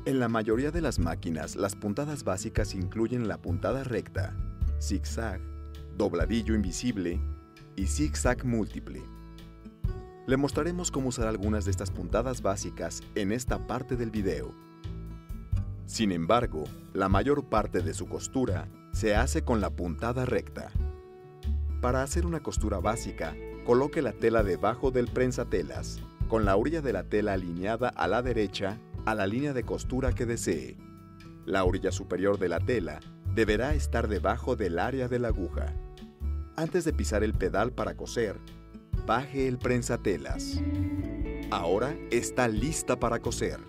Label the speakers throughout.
Speaker 1: En la mayoría de las máquinas, las puntadas básicas incluyen la puntada recta, zigzag, dobladillo invisible y zigzag múltiple. Le mostraremos cómo usar algunas de estas puntadas básicas en esta parte del video. Sin embargo, la mayor parte de su costura se hace con la puntada recta. Para hacer una costura básica, coloque la tela debajo del prensatelas, con la orilla de la tela alineada a la derecha a la línea de costura que desee. La orilla superior de la tela deberá estar debajo del área de la aguja. Antes de pisar el pedal para coser, baje el prensatelas. Ahora está lista para coser.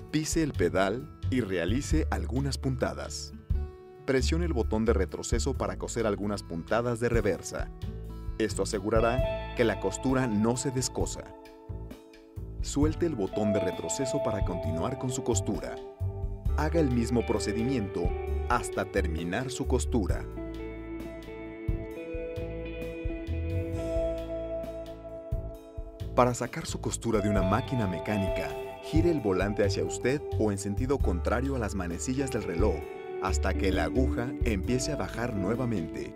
Speaker 1: Pise el pedal y realice algunas puntadas. Presione el botón de retroceso para coser algunas puntadas de reversa. Esto asegurará que la costura no se descosa. Suelte el botón de retroceso para continuar con su costura. Haga el mismo procedimiento hasta terminar su costura. Para sacar su costura de una máquina mecánica, gire el volante hacia usted o en sentido contrario a las manecillas del reloj hasta que la aguja empiece a bajar nuevamente.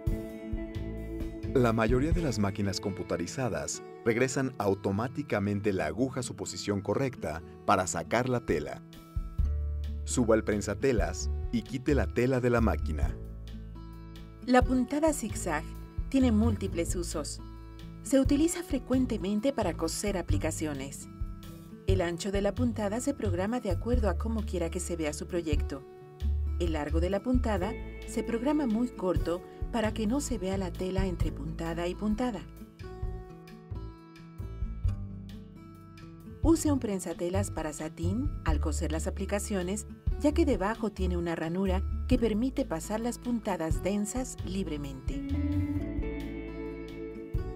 Speaker 1: La mayoría de las máquinas computarizadas regresan automáticamente la aguja a su posición correcta para sacar la tela. Suba el prensatelas y quite la tela de la máquina.
Speaker 2: La puntada zigzag tiene múltiples usos. Se utiliza frecuentemente para coser aplicaciones. El ancho de la puntada se programa de acuerdo a cómo quiera que se vea su proyecto. El largo de la puntada se programa muy corto para que no se vea la tela entre puntada y puntada. Use un prensatelas para satín al coser las aplicaciones, ya que debajo tiene una ranura que permite pasar las puntadas densas libremente.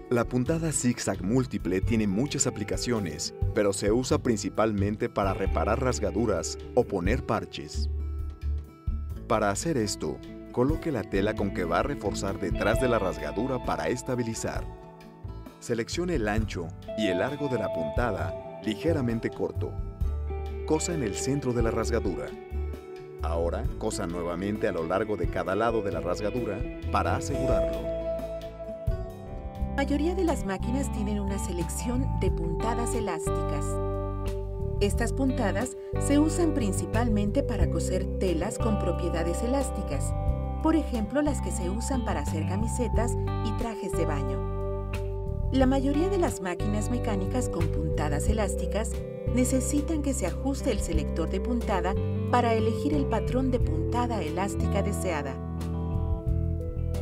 Speaker 1: La puntada zigzag múltiple tiene muchas aplicaciones, pero se usa principalmente para reparar rasgaduras o poner parches. Para hacer esto, coloque la tela con que va a reforzar detrás de la rasgadura para estabilizar. Seleccione el ancho y el largo de la puntada ligeramente corto. Cosa en el centro de la rasgadura. Ahora, cosa nuevamente a lo largo de cada lado de la rasgadura para asegurarlo.
Speaker 2: La mayoría de las máquinas tienen una selección de puntadas elásticas. Estas puntadas se usan principalmente para coser telas con propiedades elásticas, por ejemplo las que se usan para hacer camisetas y trajes de baño. La mayoría de las máquinas mecánicas con puntadas elásticas necesitan que se ajuste el selector de puntada para elegir el patrón de puntada elástica deseada.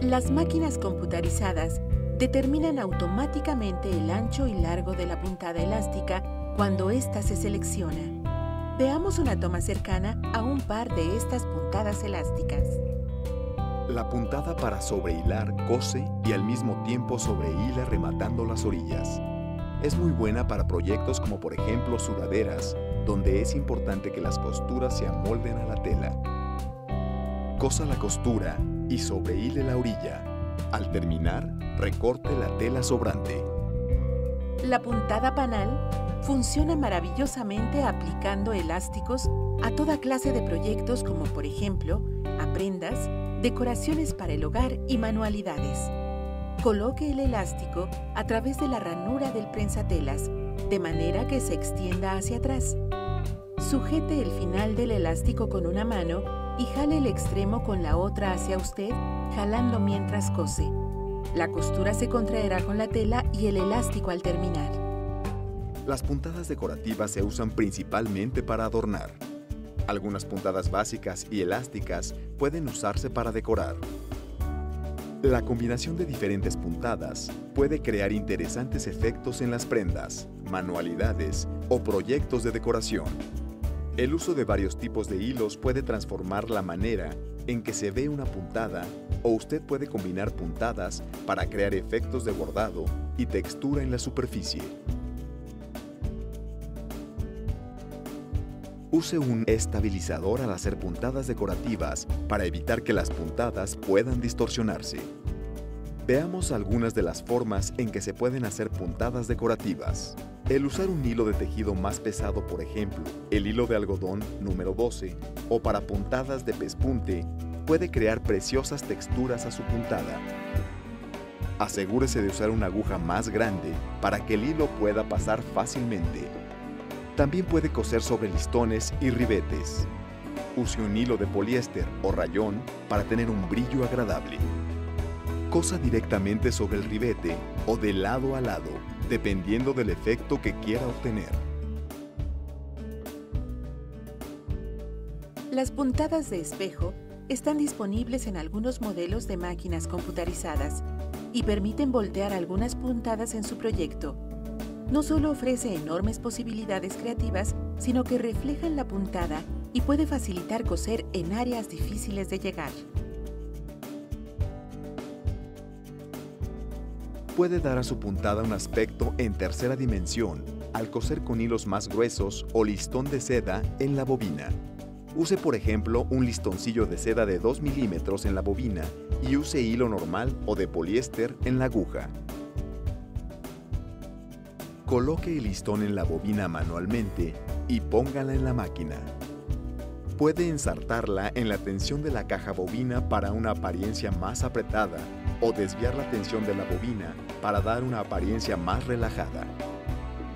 Speaker 2: Las máquinas computarizadas determinan automáticamente el ancho y largo de la puntada elástica cuando ésta se selecciona. Veamos una toma cercana a un par de estas puntadas elásticas.
Speaker 1: La puntada para sobrehilar cose y al mismo tiempo sobrehila rematando las orillas. Es muy buena para proyectos como por ejemplo sudaderas, donde es importante que las costuras se amolden a la tela. Cosa la costura y sobrehile la orilla. Al terminar, recorte la tela sobrante.
Speaker 2: La puntada panal funciona maravillosamente aplicando elásticos a toda clase de proyectos como por ejemplo a prendas, decoraciones para el hogar y manualidades. Coloque el elástico a través de la ranura del prensatelas, de manera que se extienda hacia atrás. Sujete el final del elástico con una mano y jale el extremo con la otra hacia usted, jalando mientras cose. La costura se contraerá con la tela y el elástico al terminar.
Speaker 1: Las puntadas decorativas se usan principalmente para adornar. Algunas puntadas básicas y elásticas pueden usarse para decorar. La combinación de diferentes puntadas puede crear interesantes efectos en las prendas, manualidades o proyectos de decoración. El uso de varios tipos de hilos puede transformar la manera en que se ve una puntada, o usted puede combinar puntadas para crear efectos de bordado y textura en la superficie. Use un estabilizador al hacer puntadas decorativas para evitar que las puntadas puedan distorsionarse. Veamos algunas de las formas en que se pueden hacer puntadas decorativas. El usar un hilo de tejido más pesado, por ejemplo, el hilo de algodón número 12, o para puntadas de pespunte, puede crear preciosas texturas a su puntada. Asegúrese de usar una aguja más grande para que el hilo pueda pasar fácilmente. También puede coser sobre listones y ribetes. Use un hilo de poliéster o rayón para tener un brillo agradable. Cosa directamente sobre el ribete o de lado a lado, dependiendo del efecto que quiera obtener.
Speaker 2: Las puntadas de espejo están disponibles en algunos modelos de máquinas computarizadas y permiten voltear algunas puntadas en su proyecto. No solo ofrece enormes posibilidades creativas, sino que reflejan la puntada y puede facilitar coser en áreas difíciles de llegar.
Speaker 1: Puede dar a su puntada un aspecto en tercera dimensión al coser con hilos más gruesos o listón de seda en la bobina. Use, por ejemplo, un listoncillo de seda de 2 milímetros en la bobina y use hilo normal o de poliéster en la aguja. Coloque el listón en la bobina manualmente y póngala en la máquina. Puede ensartarla en la tensión de la caja bobina para una apariencia más apretada o desviar la tensión de la bobina para dar una apariencia más relajada.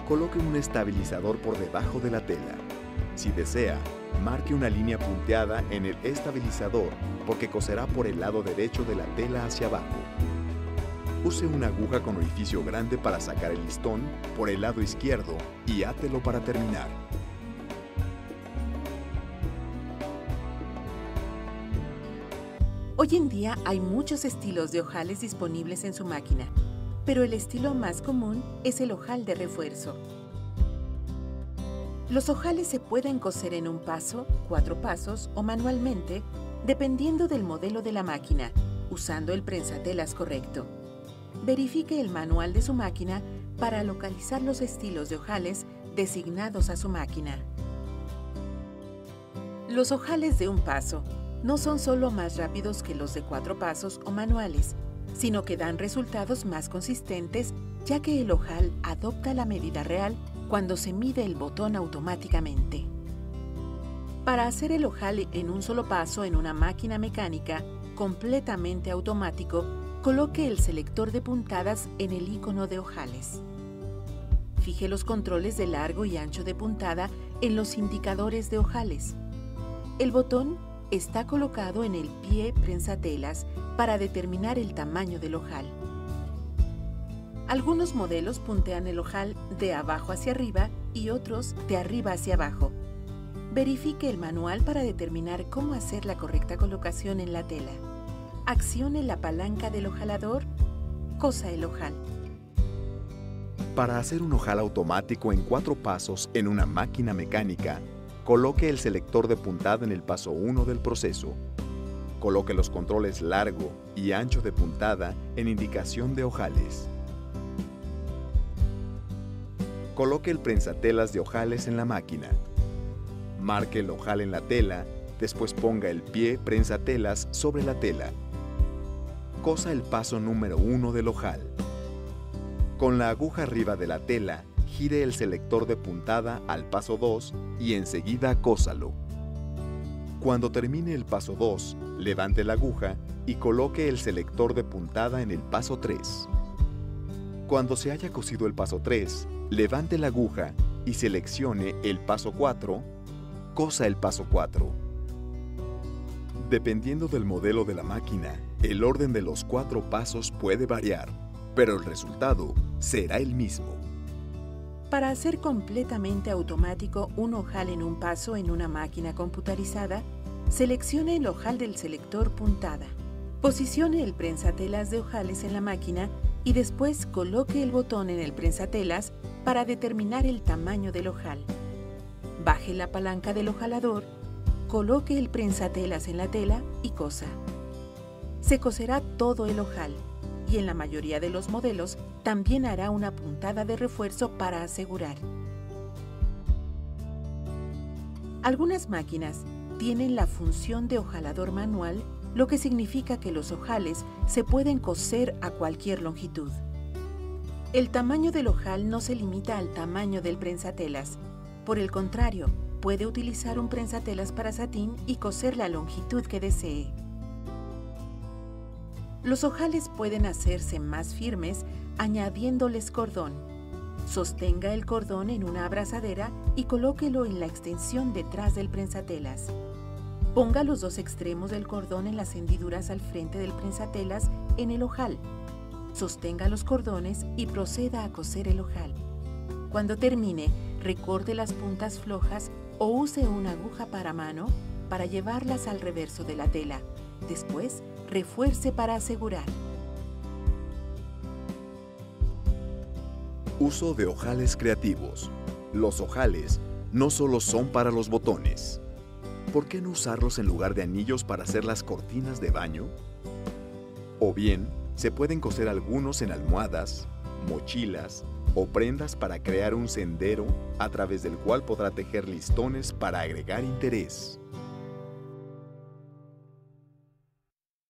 Speaker 1: Coloque un estabilizador por debajo de la tela. Si desea, marque una línea punteada en el estabilizador porque coserá por el lado derecho de la tela hacia abajo. Use una aguja con orificio grande para sacar el listón por el lado izquierdo y átelo para terminar.
Speaker 2: Hoy en día hay muchos estilos de ojales disponibles en su máquina, pero el estilo más común es el ojal de refuerzo. Los ojales se pueden coser en un paso, 4 pasos o manualmente, dependiendo del modelo de la máquina, usando el prensatelas correcto. Verifique el manual de su máquina para localizar los estilos de ojales designados a su máquina. Los ojales de un paso no son solo más rápidos que los de 4 pasos o manuales, sino que dan resultados más consistentes, ya que el ojal adopta la medida real cuando se mide el botón automáticamente. Para hacer el ojal en un solo paso en una máquina mecánica completamente automático, coloque el selector de puntadas en el icono de ojales. Fije los controles de largo y ancho de puntada en los indicadores de ojales. El botón está colocado en el pie prensatelas para determinar el tamaño del ojal. Algunos modelos puntean el ojal de abajo hacia arriba y otros de arriba hacia abajo. Verifique el manual para determinar cómo hacer la correcta colocación en la tela. Accione la palanca del ojalador, cosa el ojal.
Speaker 1: Para hacer un ojal automático en 4 pasos en una máquina mecánica, coloque el selector de puntada en el paso 1 del proceso. Coloque los controles largo y ancho de puntada en indicación de ojales. Coloque el prensatelas de ojales en la máquina. Marque el ojal en la tela, después ponga el pie prensatelas sobre la tela. Cosa el paso número 1 del ojal. Con la aguja arriba de la tela, gire el selector de puntada al paso 2 y enseguida cósalo. Cuando termine el paso 2, levante la aguja y coloque el selector de puntada en el paso 3. Cuando se haya cosido el paso 3, levante la aguja y seleccione el paso 4, cosa el paso 4. Dependiendo del modelo de la máquina, el orden de los 4 pasos puede variar, pero el resultado será el mismo.
Speaker 2: Para hacer completamente automático un ojal en un paso en una máquina computarizada, seleccione el ojal del selector puntada. Posicione el prensatelas de ojales en la máquina y después coloque el botón en el prensatelas para determinar el tamaño del ojal. Baje la palanca del ojalador, coloque el prensatelas en la tela y cosa. Se coserá todo el ojal y en la mayoría de los modelos también hará una puntada de refuerzo para asegurar. Algunas máquinas tienen la función de ojalador manual, lo que significa que los ojales se pueden coser a cualquier longitud. El tamaño del ojal no se limita al tamaño del prensatelas. Por el contrario, puede utilizar un prensatelas para satín y coser la longitud que desee. Los ojales pueden hacerse más firmes añadiéndoles cordón. Sostenga el cordón en una abrazadera y colóquelo en la extensión detrás del prensatelas. Ponga los dos extremos del cordón en las hendiduras al frente del prensatelas en el ojal. Sostenga los cordones y proceda a coser el ojal. Cuando termine, recorte las puntas flojas o use una aguja para mano para llevarlas al reverso de la tela. Después, refuerce para asegurar.
Speaker 1: Uso de ojales creativos. Los ojales no solo son para los botones. ¿Por qué no usarlos en lugar de anillos para hacer las cortinas de baño? O bien, se pueden coser algunos en almohadas, mochilas o prendas para crear un sendero a través del cual podrá tejer listones para agregar interés.